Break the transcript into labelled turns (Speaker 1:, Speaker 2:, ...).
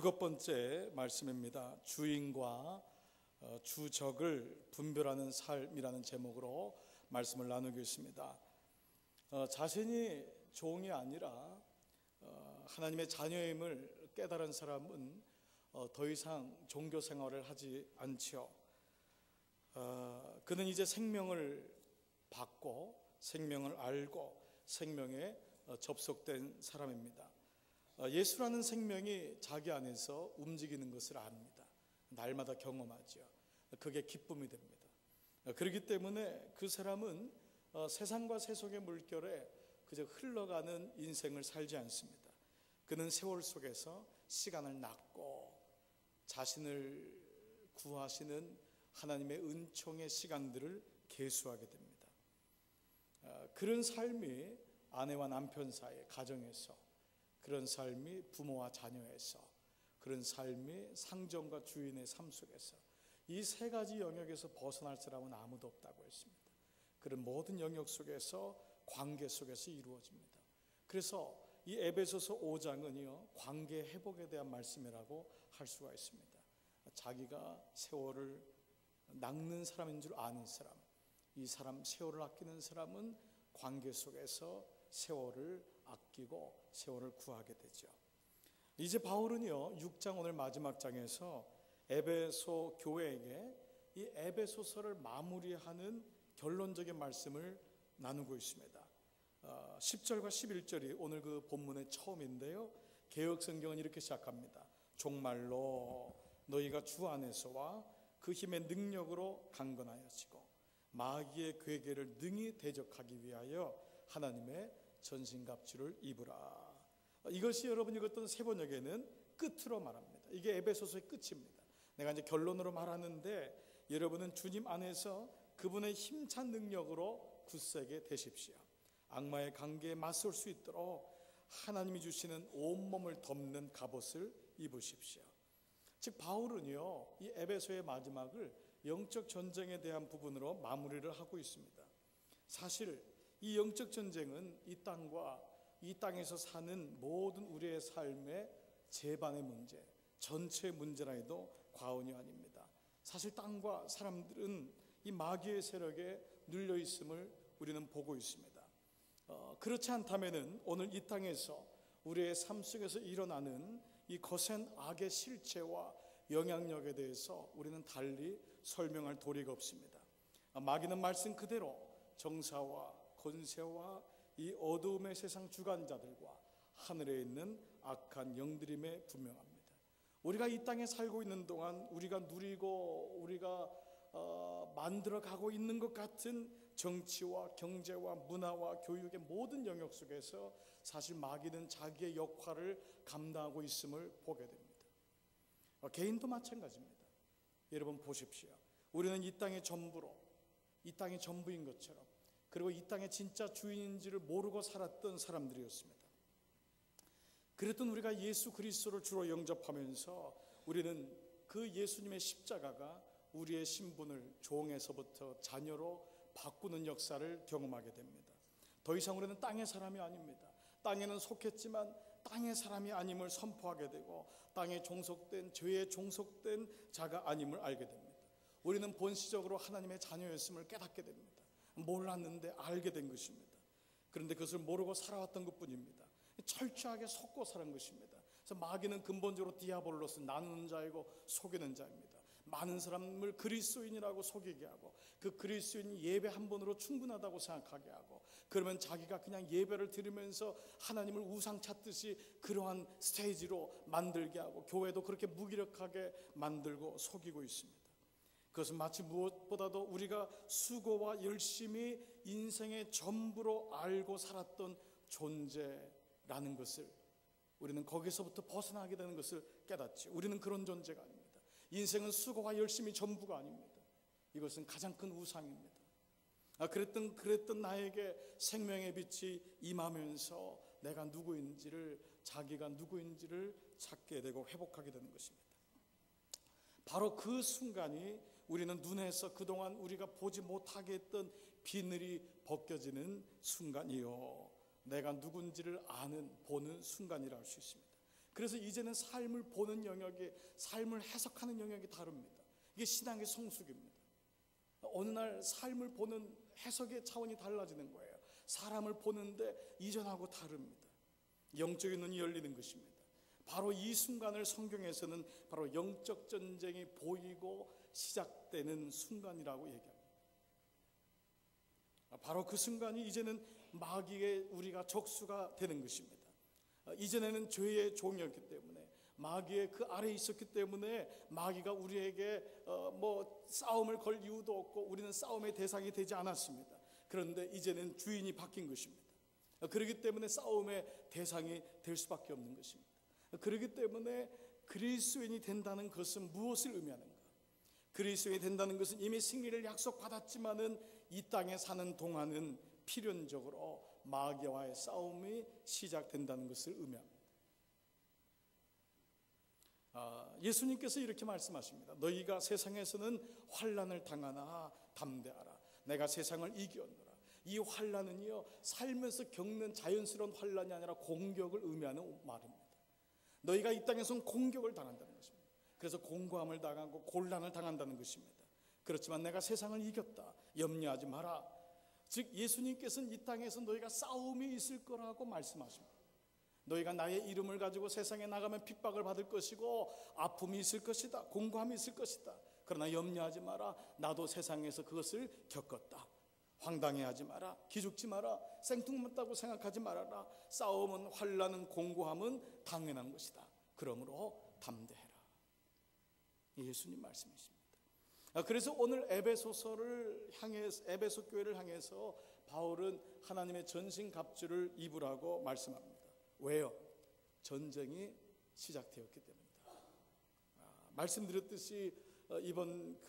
Speaker 1: 7번째 말씀입니다. 주인과 주적을 분별하는 삶이라는 제목으로 말씀을 나누고 있습니다. 자신이 종이 아니라 하나님의 자녀임을 깨달은 사람은 더 이상 종교 생활을 하지 않지요. 그는 이제 생명을 받고 생명을 알고 생명에 접속된 사람입니다. 예수라는 생명이 자기 안에서 움직이는 것을 압니다. 날마다 경험하죠. 그게 기쁨이 됩니다. 그렇기 때문에 그 사람은 세상과 세속의 물결에 그저 흘러가는 인생을 살지 않습니다. 그는 세월 속에서 시간을 낚고 자신을 구하시는 하나님의 은총의 시간들을 계수하게 됩니다. 그런 삶이 아내와 남편 사이, 가정에서, 그런 삶이 부모와 자녀에서, 그런 삶이 상정과 주인의 삶 속에서, 이 세 가지 영역에서 벗어날 사람은 아무도 없다고 했습니다. 그런 모든 영역 속에서, 관계 속에서 이루어집니다. 그래서 이 에베소서 5장은요 관계 회복에 대한 말씀이라고 할 수가 있습니다. 자기가 세월을 낚는 사람인 줄 아는 사람, 이 사람 세월을 아끼는 사람은 관계 속에서 세월을 아끼고 세월을 구하게 되죠. 이제 바울은요 6장 오늘 마지막 장에서 에베소 교회에게 이 에베소서를 마무리하는 결론적인 말씀을 나누고 있습니다. 10절과 11절이 오늘 그 본문의 처음인데요, 개역성경은 이렇게 시작합니다. 종말로 너희가 주 안에서와 그 힘의 능력으로 강건하여지고 마귀의 괴계를 능히 대적하기 위하여 하나님의 전신갑주를 입으라. 이것이 여러분 읽었던 세 번역에는 끝으로 말합니다. 이게 에베소서의 끝입니다. 내가 이제 결론으로 말하는데 여러분은 주님 안에서 그분의 힘찬 능력으로 굳세게 되십시오. 악마의 관계에 맞설 수 있도록 하나님이 주시는 온몸을 덮는 갑옷을 입으십시오. 즉 바울은요 이 에베소의 마지막을 영적 전쟁에 대한 부분으로 마무리를 하고 있습니다. 사실 이 영적 전쟁은 이 땅과 이 땅에서 사는 모든 우리의 삶의 제반의 문제, 전체 문제라 해도 과언이 아닙니다. 사실 땅과 사람들은 이 마귀의 세력에 눌려 있음을 우리는 보고 있습니다. 그렇지 않다면은 오늘 이 땅에서 우리의 삶 속에서 일어나는 이 거센 악의 실체와 영향력에 대해서 우리는 달리 설명할 도리가 없습니다. 마귀는 말씀 그대로 정사와 권세와 이 어두움의 세상 주관자들과 하늘에 있는 악한 영들임에 분명합니다. 우리가 이 땅에 살고 있는 동안 우리가 누리고 우리가 만들어가고 있는 것 같은 정치와 경제와 문화와 교육의 모든 영역 속에서 사실 마귀는 자기의 역할을 감당하고 있음을 보게 됩니다. 개인도 마찬가지입니다. 여러분 보십시오. 우리는 이 땅의 전부로, 이 땅의 전부인 것처럼, 그리고 이 땅의 진짜 주인인지를 모르고 살았던 사람들이었습니다. 그랬던 우리가 예수 그리스도를 주로 영접하면서 우리는 그 예수님의 십자가가 우리의 신분을 종에서부터 자녀로 바꾸는 역사를 경험하게 됩니다. 더 이상 우리는 땅의 사람이 아닙니다. 땅에는 속했지만 땅의 사람이 아님을 선포하게 되고 땅에 종속된, 죄에 종속된 자가 아님을 알게 됩니다. 우리는 본시적으로 하나님의 자녀였음을 깨닫게 됩니다. 몰랐는데 알게 된 것입니다. 그런데 그것을 모르고 살아왔던 것뿐입니다. 철저하게 속고 살은 것입니다. 그래서 마귀는 근본적으로 디아볼로스, 나누는 자이고 속이는 자입니다. 많은 사람을 그리스도인이라고 속이게 하고 그 그리스도인 예배 한 번으로 충분하다고 생각하게 하고, 그러면 자기가 그냥 예배를 드리면서 하나님을 우상 찾듯이 그러한 스테이지로 만들게 하고 교회도 그렇게 무기력하게 만들고 속이고 있습니다. 그것은 마치 무엇보다도 우리가 수고와 열심히 인생의 전부로 알고 살았던 존재라는 것을, 우리는 거기서부터 벗어나게 되는 것을 깨닫지. 우리는 그런 존재가 아닙니다. 인생은 수고와 열심이 전부가 아닙니다. 이것은 가장 큰 우상입니다. 그랬던 나에게 생명의 빛이 임하면서 내가 누구인지를, 자기가 누구인지를 찾게 되고 회복하게 되는 것입니다. 바로 그 순간이 우리는 눈에서 그동안 우리가 보지 못하게 했던 비늘이 벗겨지는 순간이요, 내가 누군지를 아는, 보는 순간이라 할 수 있습니다. 그래서 이제는 삶을 보는 영역이, 삶을 해석하는 영역이 다릅니다. 이게 신앙의 성숙입니다. 어느 날 삶을 보는 해석의 차원이 달라지는 거예요. 사람을 보는데 이전하고 다릅니다. 영적인 눈이 열리는 것입니다. 바로 이 순간을 성경에서는 바로 영적 전쟁이 보이고 시작되는 순간이라고 얘기합니다. 바로 그 순간이 이제는 마귀의 우리가 적수가 되는 것입니다. 이전에는 죄의 종이었기 때문에, 마귀의 그 아래에 있었기 때문에 마귀가 우리에게 싸움을 걸 이유도 없고 우리는 싸움의 대상이 되지 않았습니다. 그런데 이제는 주인이 바뀐 것입니다. 그렇기 때문에 싸움의 대상이 될 수밖에 없는 것입니다. 그렇기 때문에 그리스도인이 된다는 것은 무엇을 의미하는가? 그리스도인이 된다는 것은 이미 승리를 약속받았지만은 이 땅에 사는 동안은 필연적으로 마귀와의 싸움이 시작된다는 것을 의미합니다. 예수님께서 이렇게 말씀하십니다. 너희가 세상에서는 환난을 당하나 담대하라. 내가 세상을 이겼노라. 이 환난은요, 살면서 겪는 자연스러운 환난이 아니라 공격을 의미하는 말입니다. 너희가 이 땅에서는 공격을 당한다는 것입니다. 그래서 공고함을 당하고 곤란을 당한다는 것입니다. 그렇지만 내가 세상을 이겼다. 염려하지 마라. 즉 예수님께서는 이 땅에서 너희가 싸움이 있을 거라고 말씀하십니다. 너희가 나의 이름을 가지고 세상에 나가면 핍박을 받을 것이고 아픔이 있을 것이다. 공고함이 있을 것이다. 그러나 염려하지 마라. 나도 세상에서 그것을 겪었다. 황당해하지 마라. 기죽지 마라. 생뚱맞다고 생각하지 말아라. 싸움은, 환난은, 공고함은 당연한 것이다. 그러므로 담대해라. 예수님 말씀이십니다. 그래서 오늘 에베소서를 향해서, 에베소 교회를 향해서 바울은 하나님의 전신갑주를 입으라고 말씀합니다. 왜요? 전쟁이 시작되었기 때문이다. 말씀드렸듯이 이번